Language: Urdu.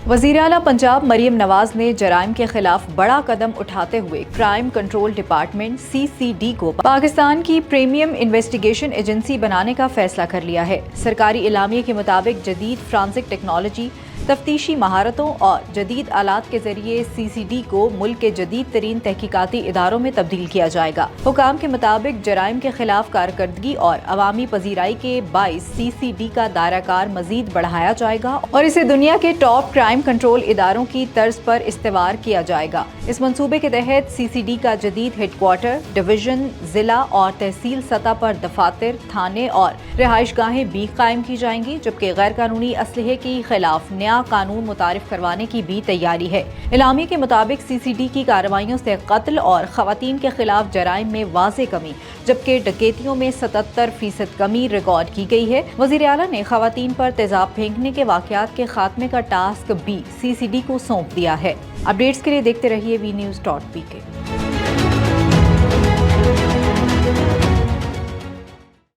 وزیر اعلیٰ پنجاب مریم نواز نے جرائم کے خلاف بڑا قدم اٹھاتے ہوئے کرائم کنٹرول ڈپارٹمنٹ (CCD) کو پاکستان کی پریمیم انویسٹیگیشن ایجنسی بنانے کا فیصلہ کر لیا ہے۔ سرکاری اعلامیے کے مطابق جدید فرانسک ٹیکنالوجی، تفتیشی مہارتوں اور جدید آلات کے ذریعے CCD کو ملک کے جدید ترین تحقیقاتی اداروں میں تبدیل کیا جائے گا۔ حکام کے مطابق جرائم کے خلاف کارکردگی اور عوامی پذیرائی کے باعث CCD کا دائرہ کار مزید بڑھایا جائے گا اور اسے دنیا کے ٹاپ کرائم کنٹرول اداروں کی طرز پر استوار کیا جائے گا۔ اس منصوبے کے تحت CCD کا جدید ہیڈ کوارٹر، ڈویژن، ضلع اور تحصیل سطح پر دفاتر، تھانے اور رہائش گاہیں بھی قائم کی جائیں گی، جبکہ غیر قانونی اسلحے کے خلاف نیا قانون متعارف کروانے کی بھی تیاری ہے۔ اعلامیے کے مطابق CCD کی کارروائیوں سے قتل اور خواتین کے خلاف جرائم میں واضح کمی، جبکہ ڈکیتیوں میں 77% کمی ریکارڈ کی گئی ہے۔ وزیر اعلیٰ نے خواتین پر تیزاب پھینکنے کے واقعات کے خاتمے کا ٹاسک بھی CCD کو سونپ دیا ہے۔ اپڈیٹس کے لیے دیکھتے رہیے WeNews.pk۔